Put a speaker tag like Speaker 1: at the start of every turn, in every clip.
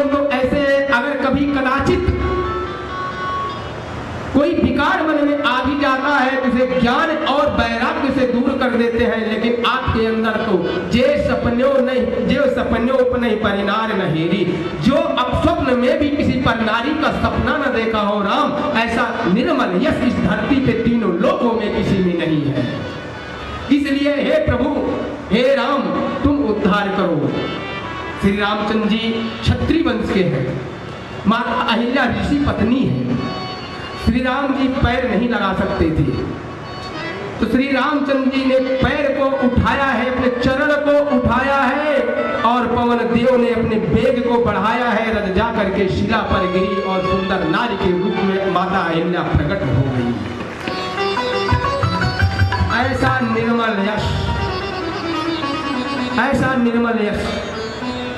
Speaker 1: तो ऐसे अगर कभी कदाचित कोई विकार मन में आ भी जाता है तो उसे ज्ञान और वैराग्य से दूर कर देते हैं। लेकिन आपके अंदर तो जे सपन्यों नहीं, जो सपन्यों पर नहीं परिनार न हेरी, जो अपस्वप्न में भी किसी पर नारी का सपना न देखा हो राम, ऐसा निर्मल यश इस धरती पे तीनों लोकों में किसी में नहीं है। इसलिए हे प्रभु, हे राम, तुम उद्धार करो। श्री रामचंद्र जी क्षत्रिय वंश के हैं, माता अहिल्या ऋषि पत्नी है। श्री राम जी पैर नहीं लगा सकते थे, तो श्री रामचंद्र जी ने पैर को उठाया है, अपने चरण को उठाया है, और पवन देव ने अपने वेग को बढ़ाया है। रज जा करके शिला पर गिरी और सुंदर नारी के रूप में माता अहिल्या प्रकट हो गई। ऐसा निर्मल यश, ऐसा निर्मल यश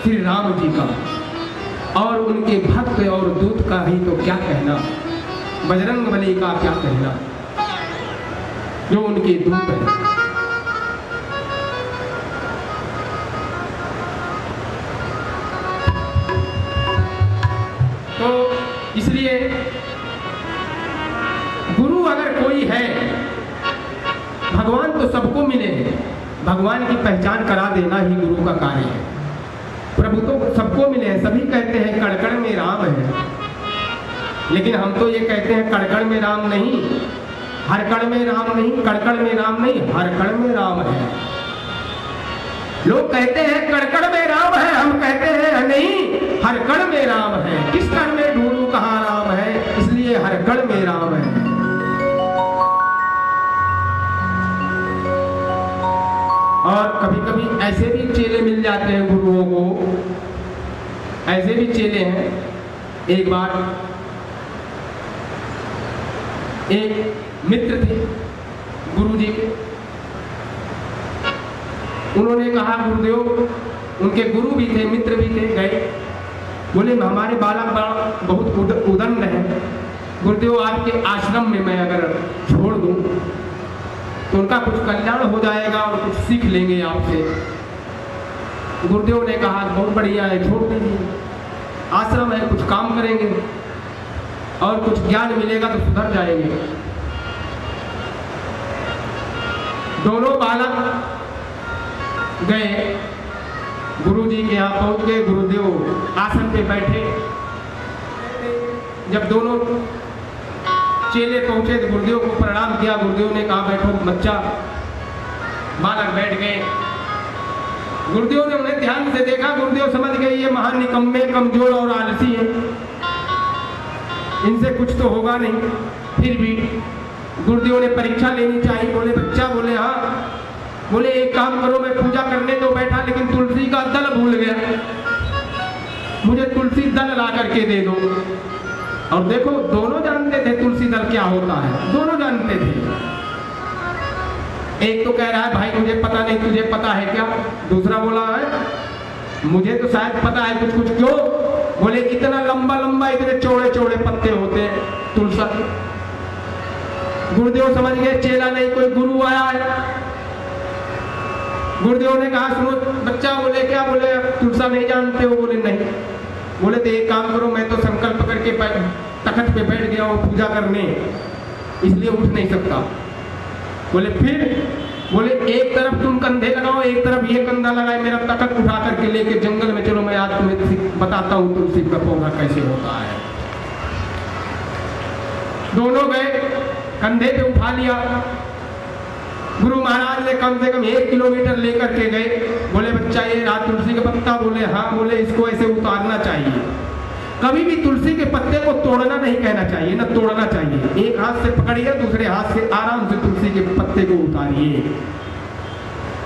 Speaker 1: श्री राम जी का, और उनके भक्त और दूत का ही तो क्या कहना, बजरंगबली का क्या कहना, जो उनके दूत हैं। तो इसलिए गुरु अगर कोई है, भगवान तो सबको मिले हैं, भगवान की पहचान करा देना ही गुरु का कार्य है। प्रभु तो सबको मिले हैं, सभी कहते हैं कण कण में राम है, लेकिन हम तो ये कहते हैं कण कण में राम नहीं, हर कण में राम नहीं, कण कण में राम नहीं, हर कण में राम है। लोग कहते हैं कण कण में राम है, हम कहते हैं नहीं, हर कण में राम है। किस कण में ढूंढूं कहाँ राम है, इसलिए हर कण में राम है। और कभी कभी ऐसे भी चेले मिल जाते हैं गुरुओं को, ऐसे भी चेले हैं। एक बार एक मित्र थे गुरु जी के, उन्होंने कहा गुरुदेव, उनके गुरु भी थे, मित्र भी थे, गए, बोले हमारे बालक बहुत उदंड है, गुरुदेव आपके आश्रम में मैं अगर छोड़ दूं तो उनका कुछ कल्याण हो जाएगा और कुछ सीख लेंगे आपसे। गुरुदेव ने कहा बहुत बढ़िया है, छोड़ दीजिए, आश्रम है, कुछ काम करेंगे और कुछ ज्ञान मिलेगा तो सुधर जाएंगे। दोनों बालक गए, गुरु जी के यहाँ पहुंच गए, गुरुदेव आसन पे बैठे। जब दोनों चेले पहुंचे तो गुरुदेव को प्रणाम किया, गुरुदेव ने कहा बैठो बच्चा। बालक बैठ गए, गुरुदेव ने उन्हें ध्यान से देखा, गुरुदेव समझ गए ये महान निकम्मे, कमजोर और आलसी है, इनसे कुछ तो होगा नहीं। फिर भी गुरुदेव ने परीक्षा लेनी चाहिए, बोले बच्चा, बोले हाँ, बोले एक काम करो, मैं पूजा करने तो बैठा लेकिन तुलसी का दल भूल गया, मुझे तुलसी दल ला करके दे दो। और देखो दोनों जानते थे तुलसी दल क्या होता है, दोनों जानते थे। एक तो कह रहा है भाई मुझे पता नहीं, तुझे पता है क्या? दूसरा बोला है मुझे तो शायद पता है कुछ कुछ। क्यों? बोले इतना लंबा लंबा, इतने चौड़े चौड़े पत्ते होते हैं तुलसा के। गुरुदेव समझ गए चेला नहीं, कोई गुरु आया है। गुरुदेव ने कहा सुनो बच्चा, बोले क्या? बोले तुलसा नहीं जानते हो? बोले नहीं। बोले तो एक काम करो, मैं तो संकल्प करके तखत पे बैठ गया हूँ पूजा करने, इसलिए उठ नहीं सकता। बोले फिर? बोले एक तरफ तुम कंधे लगाओ, एक तरफ ये कंधा लगाए, मेरा तखत उठा करके लेके जंगल में चलो, मैं आज तुम्हें बताता हूँ तुलसी का पौधा कैसे होता है। दोनों गए, कंधे पे उठा लिया। गुरु महाराज ने कम से कम 1 किलोमीटर लेकर के गए। बोले बच्चा ये रात तुलसी का पत्ता? बोले हाँ। बोले इसको ऐसे उतारना चाहिए, कभी भी तुलसी के पत्ते को तोड़ना नहीं कहना चाहिए, ना तोड़ना चाहिए। एक हाथ से पकड़िए, दूसरे हाथ से आराम से तुलसी के पत्ते को उतारिए,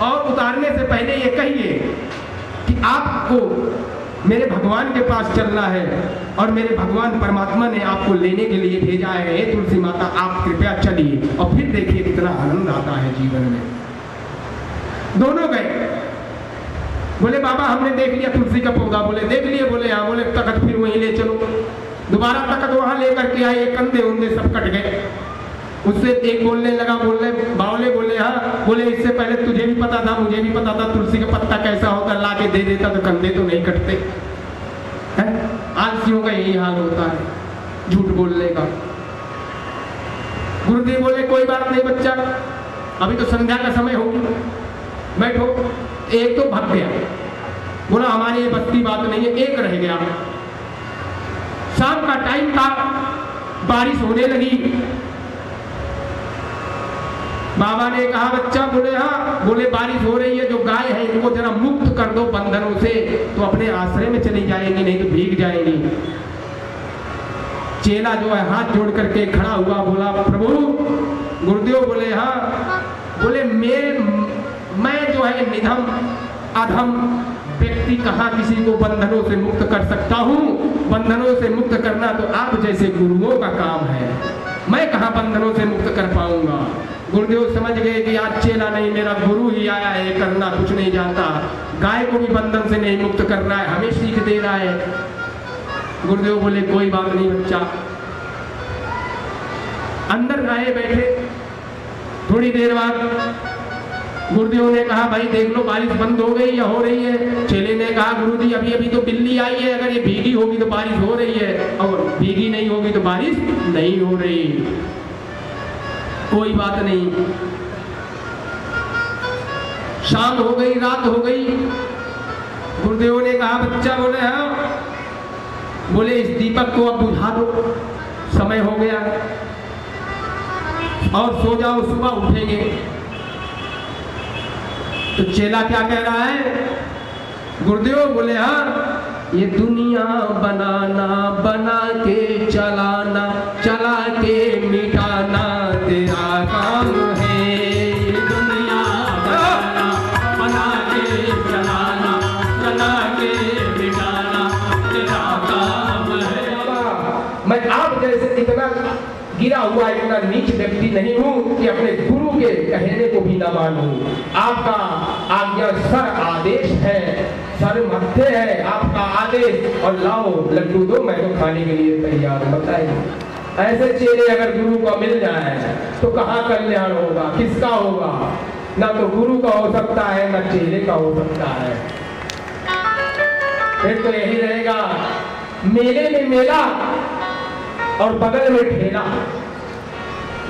Speaker 1: और उतारने से पहले ये कहिए कि आपको मेरे भगवान के पास चलना है और मेरे भगवान परमात्मा ने आपको लेने के लिए भेजा है, हे तुलसी माता आप कृपया चलिए। और फिर देखिए कितना आनंद आता है जीवन में। दोनों गए, बोले बाबा हमने देख लिया तुलसी का पौधा। बोले देख लिए? बोले हाँ। बोले तखत फिर वहीं ले चलो। दोबारा तखत वहां लेकर के आए, कंधे उंधे सब कट गए। उससे एक बोलने लगा, बोले बावले, बोले हाँ। बोले इससे पहले तुझे भी पता था, मुझे भी पता था तुलसी का पत्ता कैसा होता, ला के दे देता तो कंधे तो नहीं कटते। है? आलसियों का यही हाल होता है, झूठ बोलने का। गुरुदेव बोले कोई बात नहीं बच्चा, अभी तो संध्या का समय होगी, बैठो। एक तो भाग गया, बोला हमारी ये बत्ती बात नहीं है। एक रह गया, शाम का टाइम था, बारिश होने लगी। बाबा ने कहा बच्चा, बोले हाँ। बोले बारिश हो रही है, जो गाय है इनको जरा मुक्त कर दो बंधनों से, तो अपने आश्रय में चली जाएंगी, नहीं तो भीग जाएंगी। चेला जो है हाथ जोड़ करके खड़ा हुआ, बोला प्रभु। गुरुदेव बोले हाँ। बोले मैं जो है निधम अधम व्यक्ति कहाँ किसी को बंधनों से मुक्त कर सकता हूँ? बंधनों से मुक्त करना तो आप जैसे गुरुओं का काम है, मैं कहाँ बंधनों से मुक्त कर पाऊंगा। गुरुदेव समझ गए कि आज चेला नहीं, मेरा गुरु ही आया है, करना कुछ नहीं जानता, गाय को भी बंधन से नहीं मुक्त करना है, हमें सीख दे रहा है। गुरुदेव बोले कोई बात नहीं बच्चा। अंदर आए बैठे, थोड़ी देर बाद गुरुदेव ने कहा भाई देख लो बारिश बंद हो गई या हो रही है? चेले ने कहा गुरुजी अभी अभी तो बिल्ली आई है, अगर ये भीगी होगी तो बारिश हो रही है, और भीगी नहीं होगी तो बारिश नहीं हो रही। कोई बात नहीं। शाम हो गई, रात हो गई। गुरुदेव ने कहा बच्चा, बोले हाँ। बोले इस दीपक को अब बुझा दो, समय हो गया, और सो जाओ, सुबह उठेंगे। तो चेला क्या कह रहा है? गुरुदेव बोले हाँ, ये दुनिया बनाना, बना के चलाना, चला के मिटाना तेरा काम है। ये दुनिया बनाना, बना के चलाना, चला के मिटाना तेरा काम है। मैं आप जैसे इतना गिरा हुआ, इतना नीच व्यक्ति नहीं हूँ कि अपने गुरु के कहने को भी न मानूं। आपका आज्ञा सर आदेश है, सर मध्य है आपका आदेश, और लाओ लड्डू दो, मैं तो खाने के लिए तैयार हूं। बताइए, ऐसे चेले अगर गुरु को मिल जाए तो कहाँ कल्याण होगा, किसका होगा? ना तो गुरु का हो सकता है, ना चेले का हो सकता है। फिर तो यही रहेगा, मेले में मेला और बगल में ठेला,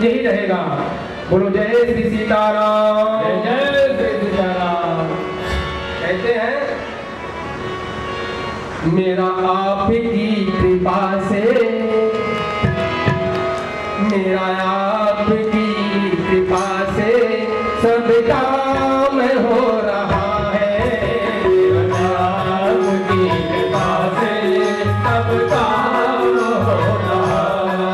Speaker 1: यही रहेगा। बोलो जय श्री सीताराम, जय श्री सीताराम। कहते हैं मेरा आपकी कृपा से, मेरा आपकी कृपा से सब काम हो रहा है। मेरा आपकी कृपा से सब काम हो रहा है।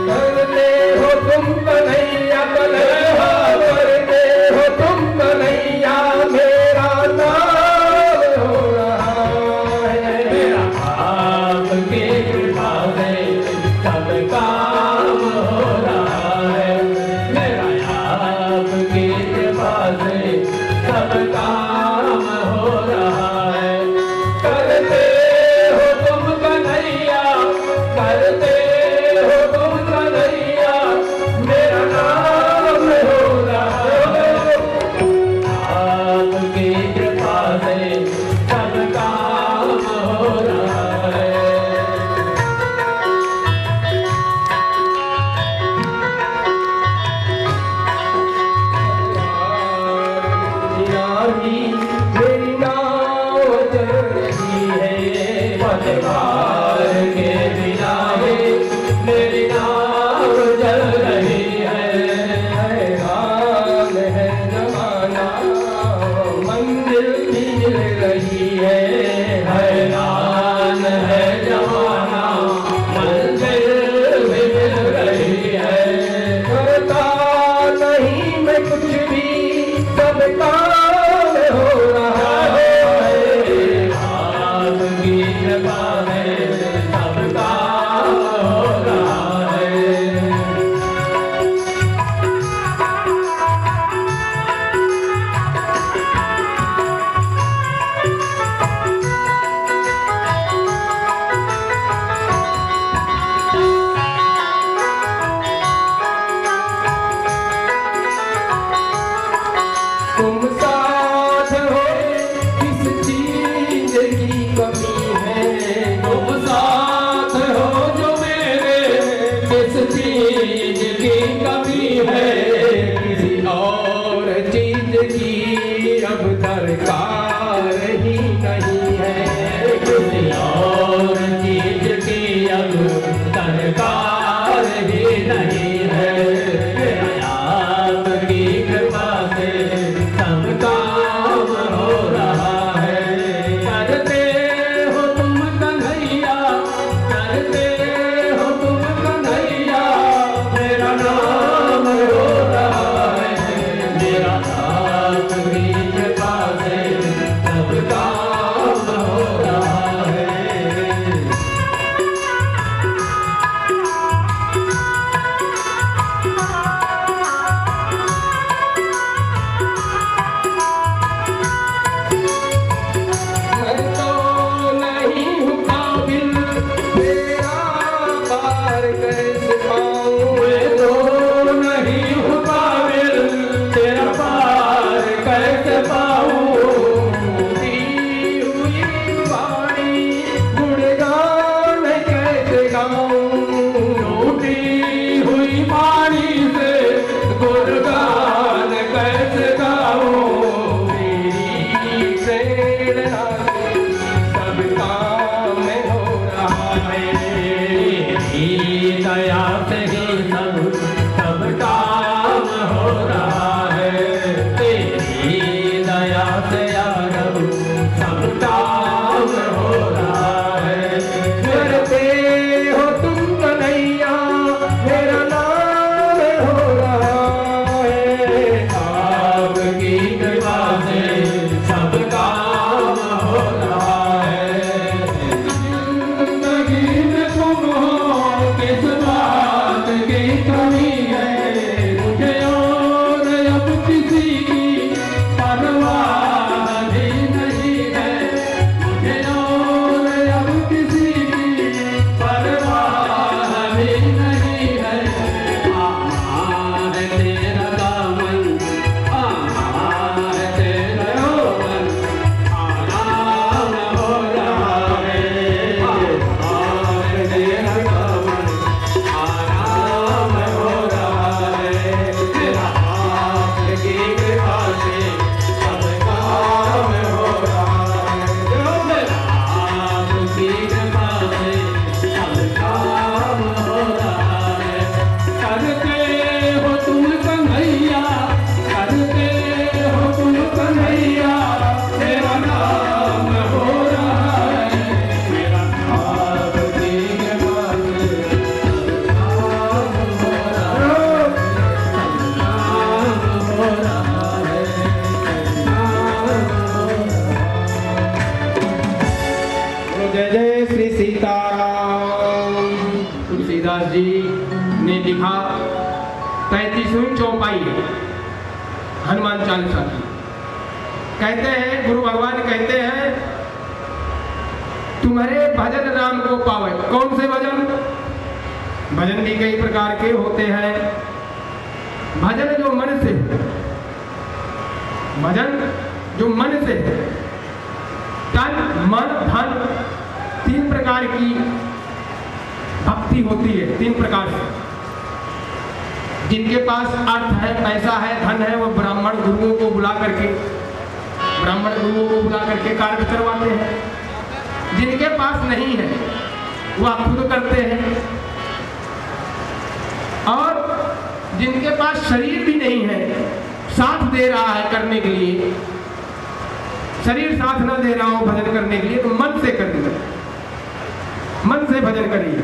Speaker 1: करते हो तुम कन्हैया, कन्हैया करते हो तुम कन्हैया, मेरा नाम हो रहा है। मेरा आपकी कृपा से सब काम हो रहा है। मेरा आपकी कृपा से सब काम हो रहा है। करते हो तुम कन्हैया, करते हो तुम कन्हैया, मेरा नाम हो रहा है। आपकी कृपा से सब काम हो रहा है। मेरी नाव चल रही है, पतवार के बिना मेरी नाव चल रही है। हैरान है जमाना, मंजिल भी मिल रही है। हैरान है जमाना, मंजिल भी मिल रही है। करता नहीं मैं कुछ भी, सब काम हो रहा है। आपकी कृपा है
Speaker 2: पास यारो सब काम हो रहा है।
Speaker 1: करते हो तुम कन्हैया मेरा नाम हो रहा है।
Speaker 2: आपकी कृपा से सब काम हो रहा है। जिंदगी में तुम हो किस बात की कमी है, मुझे और अब किसी की परवाह भी नहीं है। मुझे और अब किसी की परवाह भी नहीं है। है तेरा दामन, है तेरा यौवन, आराम हो रहा है। है तेरा दामन, आराम हो रहा है। तेरा आपकी कृपा से सब काम हो रहा है। तेरा आपकी कृपा से सब काम हो रहा है। करते हो तुम कन्हैया, करते हो तुम कन्हैया, तेरा नाम हो रहा है। मेरा आपकी कृपा से सब काम हो रहा है। सब काम हो रहा है। सब काम हो रहा है।
Speaker 1: जय जय श्री सीताराम। तुलसीदास जी ने लिखा 33वीं चौपाई हनुमान चालीसा की। कहते हैं गुरु भगवान कहते हैं तुम्हारे भजन राम को पावे। कौन से भजन? भजन भी कई प्रकार के होते हैं। भजन जो मन से, भजन जो मन से, तन मन धन, 3 प्रकार की भक्ति होती है। 3 प्रकार से जिनके पास अर्थ है, पैसा है, धन है, वो ब्राह्मण गुरुओं को बुला करके कार्य करवाते हैं। जिनके पास नहीं है वह खुद करते हैं, और जिनके पास शरीर भी नहीं है, साथ दे रहा है करने के लिए, शरीर साथ न दे रहा हो भजन करने के लिए, तो मन से करिए, मन से भजन करिए।